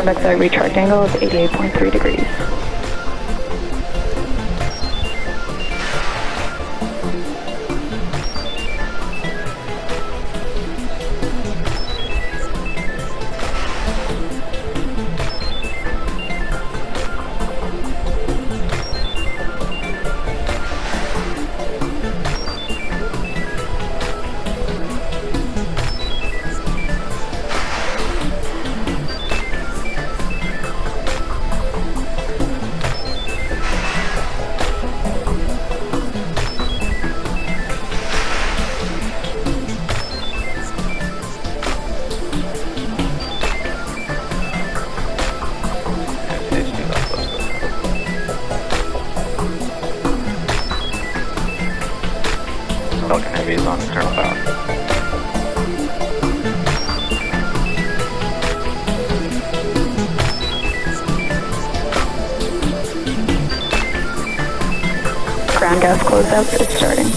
Convex recharge angle is 88.3 degrees. Falcon Heavy is on external power. Ground gas closeout is starting.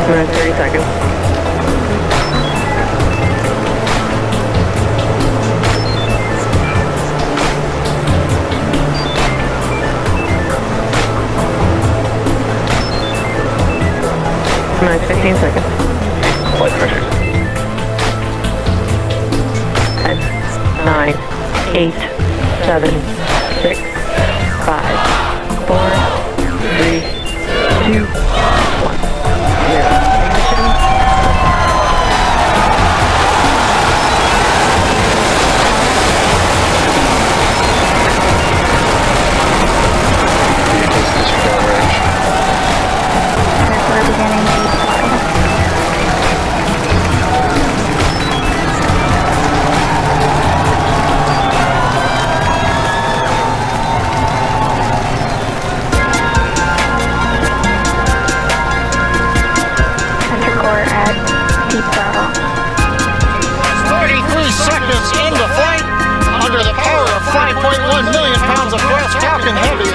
We're at 30 seconds. Nice, 15 seconds. Flight pressure. 10, 9, 8, 7, 6, 5, 4, 3, 2, 1.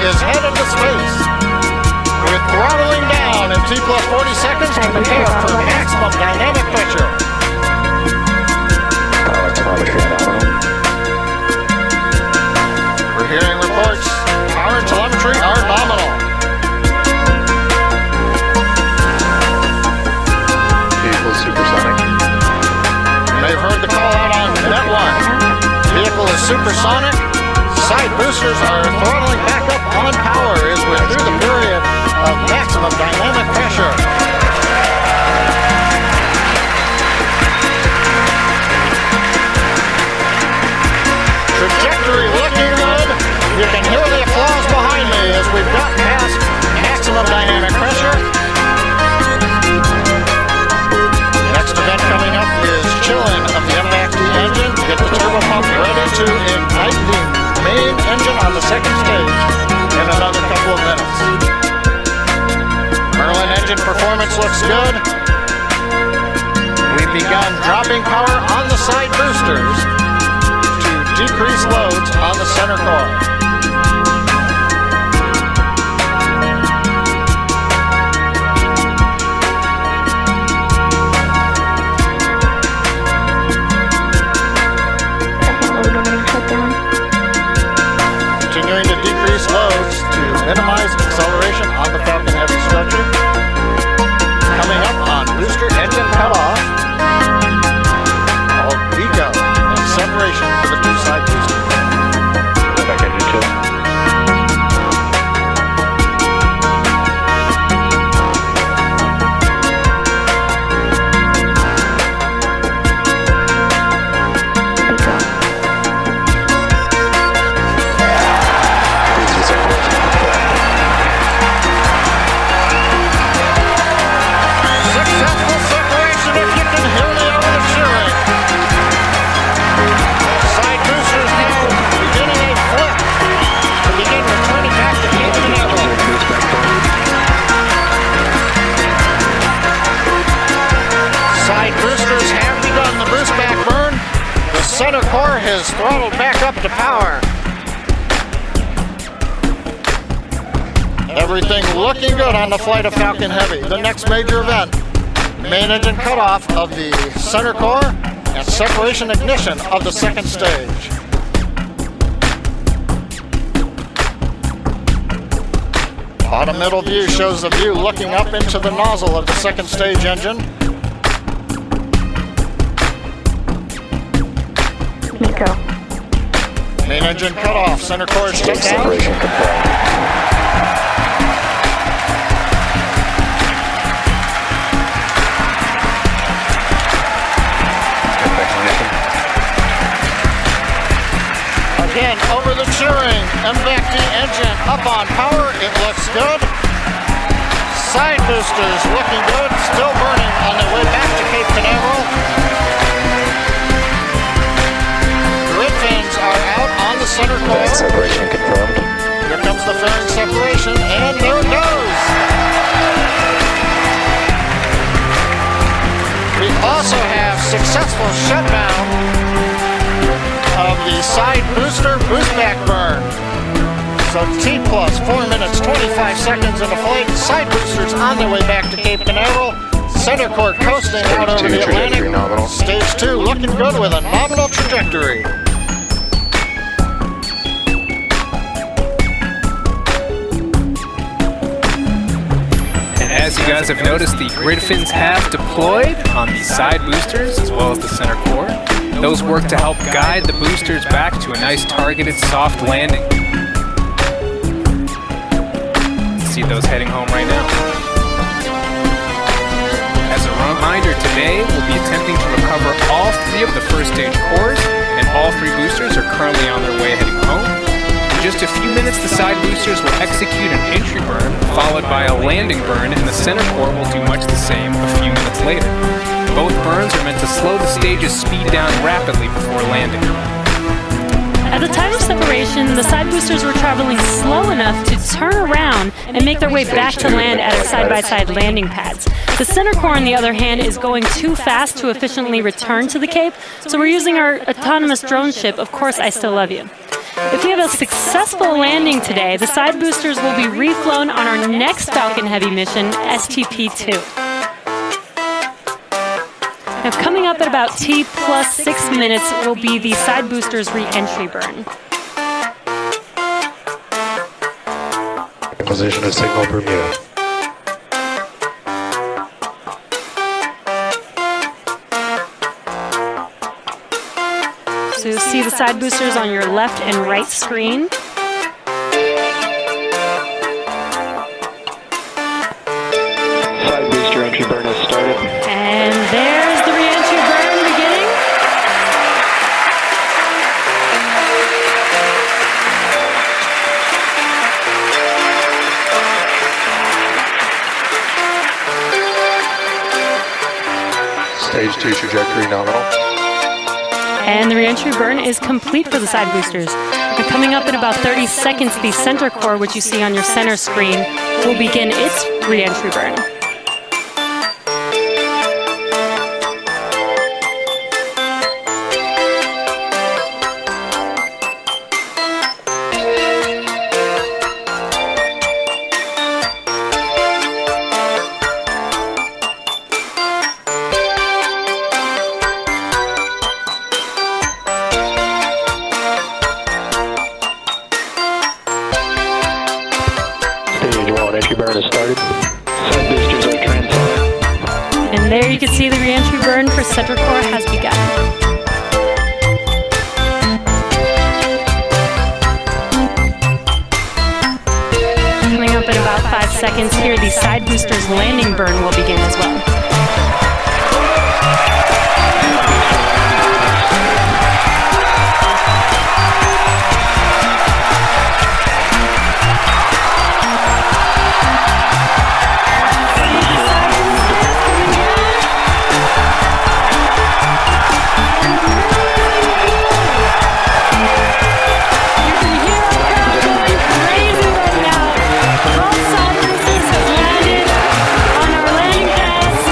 Is headed to space. With throttling down in T plus 40 seconds to prepare for maximum dynamic pressure. We're hearing reports. Power and telemetry are nominal. Vehicle supersonic. They've heard the call out on Net 1. Vehicle is supersonic. Side boosters are throttling back up on power as we're through the period of maximum dynamic pressure. Trajectory looking good. You can hear the applause behind me as we've got past maximum dynamic pressure. Next event coming up is chilling of the MAXD engine. Get the turbo pump ready to ignite the main engine on the second stage in another couple of minutes. Merlin engine performance looks good. We've begun dropping power on the side boosters to decrease loads on the center core. Continuing to decrease loads to minimize acceleration on the Falcon Heavy structure. Coming up on booster engine cutoff, called BECO, and separation for the two side boosters. Back engine chill. core has throttled back up to power. Everything looking good on the flight of Falcon Heavy. The next major event, main engine cutoff of the center core and separation ignition of the second stage. Bottom middle view shows the view looking up into the nozzle of the second stage engine. Nico. Main engine cutoff, center core is shut down. Separation confirmed. Again, over the cheering, MVAC-D engine up on power, it looks good. Side boosters looking good, still burning on their way back to Cape Canaveral. Grid fins are out on the center core. Separation confirmed. Here comes the fairing separation, and there it goes. We also have successful shutdown of the side booster boost back burn. So T plus 4 minutes 25 seconds into flight. Side boosters on their way back to Cape Canaveral. Center core coasting out over the Atlantic. Nominal. Stage 2 looking good with a nominal trajectory. And as you guys have noticed, the grid fins have deployed on the side boosters as well as the center core. Those work to help guide the boosters back to a nice targeted soft landing. See those heading home right now. As a reminder, today we'll be attempting to recover all 3 of the first stage cores, and all 3 boosters are currently on their way heading home. In just a few minutes, the side boosters will execute an entry burn, followed by a landing burn, and the center core will do much the same a few minutes later. Both burns are meant to slow the stage's speed down rapidly before landing. At the time of separation, the side boosters were traveling slow enough to turn around and make their way back to land at our side-by-side landing pads. The center core, on the other hand, is going too fast to efficiently return to the Cape, so we're using our autonomous drone ship, Of Course I Still Love You. If we have a successful landing today, the side boosters will be reflown on our next Falcon Heavy mission, STP-2. Now, coming up at about T plus 6 minutes will be the side boosters re-entry burn. Position of signal Bermuda. So you'll see the side boosters on your left and right screen. Side booster entry burn has started. And there's the re-entry burn beginning. Stage 2 trajectory nominal. And the re-entry burn is complete for the side boosters. And coming up in about 30 seconds, the center core, which you see on your center screen, will begin its re-entry burn. Entry burn has started. Side boosters are transferred. And there you can see the re-entry burn for center core has begun. Coming up in about 5 seconds here, the side boosters landing burn will begin as well. Crazy right now. Both side boosters have landed on our landing pads.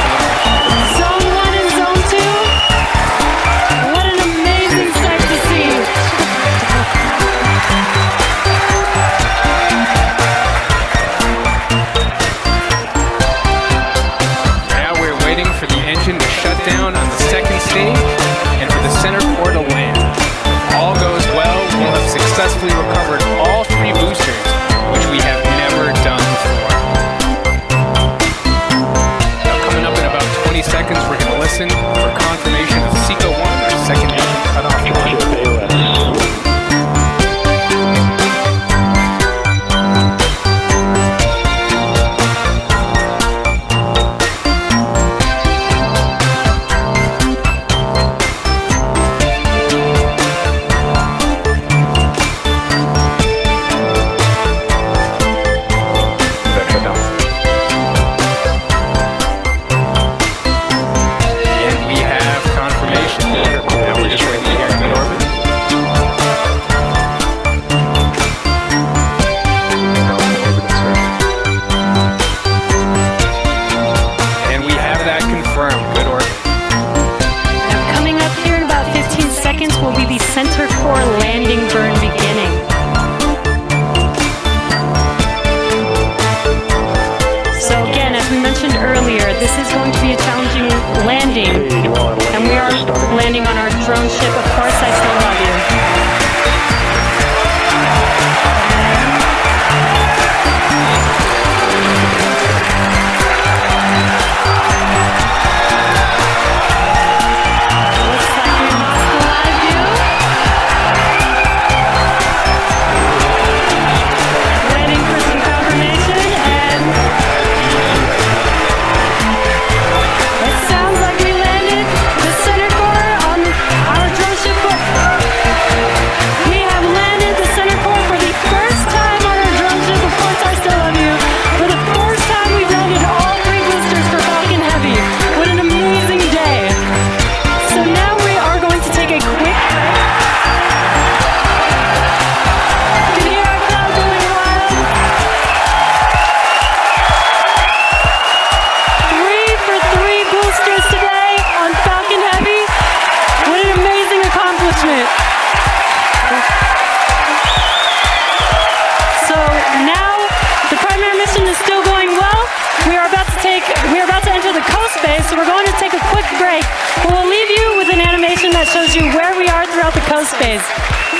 drone ship, of course I still love you. Looks like we lost the live view. Waiting for some confirmation, and it sounds like we landed the center core on our drone ship. We have landed the center core for the first time on our drone ship. Of course, I still love you. For the first time, we've landed all 3 boosters for Falcon Heavy. What an amazing day! So now we are going to take a quick break. Can you hear our crowd going wild? 3 for 3 boosters today on Falcon Heavy. What an amazing accomplishment. So now the primary mission is still going well. We are about to enter the coast base, so we're going to take a quick break. We'll leave you with an animation that shows you where we are throughout the coast base.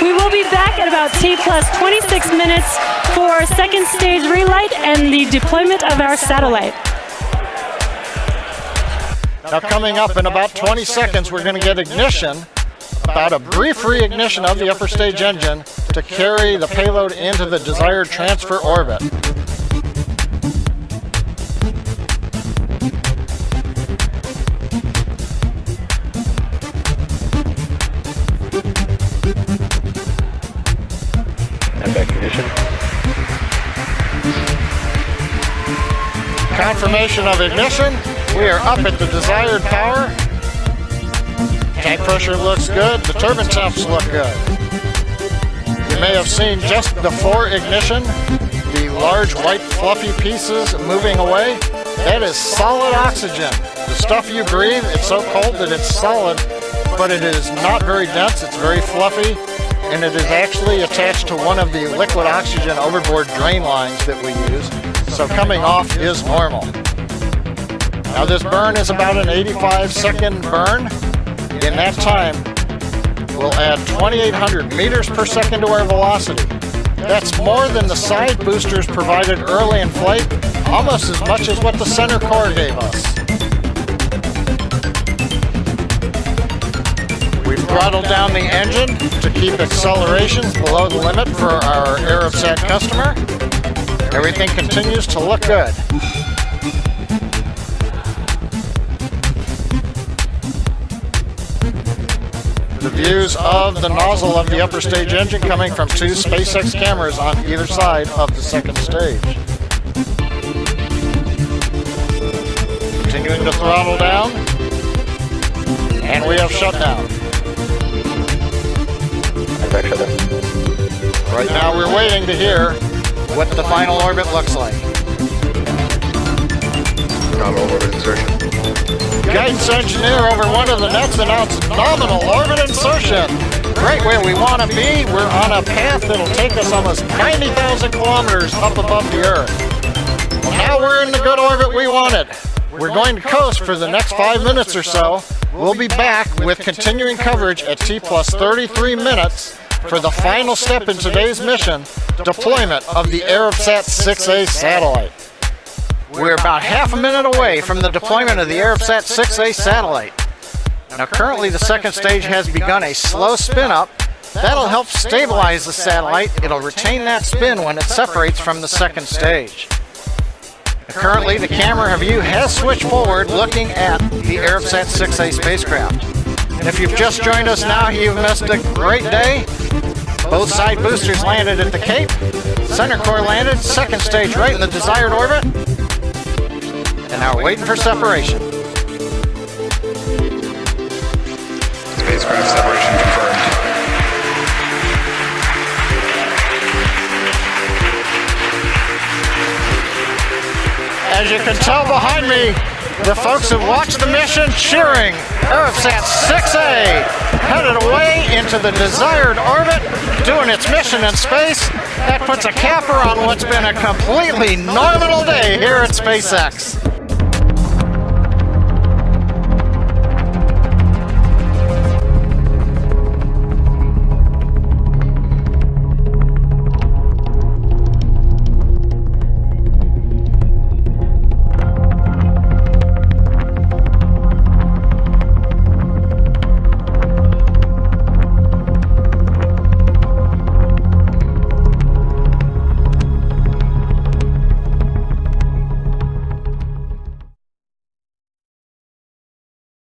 We will be back at about T plus 26 minutes for second stage relight and the deployment of our satellite. Now coming up in about 20 seconds, we're going to get ignition, about a brief reignition of the upper stage engine to carry the payload into the desired transfer orbit. And back ignition. Confirmation of ignition. We are up at the desired power. Tank pressure looks good. The turbine temps look good. You may have seen just before ignition the large white fluffy pieces moving away. That is solid oxygen. The stuff you breathe, it's so cold that it's solid, but it is not very dense. It's very fluffy, and it is actually attached to one of the liquid oxygen overboard drain lines that we use. So coming off is normal. Now this burn is about an 85-second burn. In that time, we'll add 2,800 meters per second to our velocity. That's more than the side boosters provided early in flight, almost as much as what the center core gave us. We've throttled down the engine to keep accelerations below the limit for our Arabsat customer. Everything continues to look good. The views of the nozzle of the upper stage engine coming from 2 SpaceX cameras on either side of the second stage. Continuing to throttle down, and we have shut down. And back shut down. Right now we're waiting to hear what the final orbit looks like. Nominal orbit insertion. Guidance engineer over one of the nets announced nominal orbit insertion. Right where we want to be. We're on a path that'll take us almost 90,000 kilometers up above the Earth. Well, now we're in the good orbit we wanted. We're going to coast for the next 5 minutes or so. We'll be back with continuing coverage at T plus 33 minutes for the final step in today's mission, deployment of the Arabsat 6A satellite. We're about half a minute away from the deployment of the Arabsat 6A satellite. Now currently the second stage has begun a slow spin up. That'll help stabilize the satellite. It'll retain that spin when it separates from the second stage. Currently the camera view has switched forward looking at the Arabsat 6A spacecraft. And if you've just joined us now, you've missed a great day. Both side boosters landed at the Cape. Center core landed, second stage right in the desired orbit. And now we're waiting for separation. Spacecraft separation confirmed. As you can tell behind me, the folks who watched the mission cheering. Arabsat 6A headed away into the desired orbit, doing its mission in space. That puts a capper on what's been a completely nominal day here at SpaceX.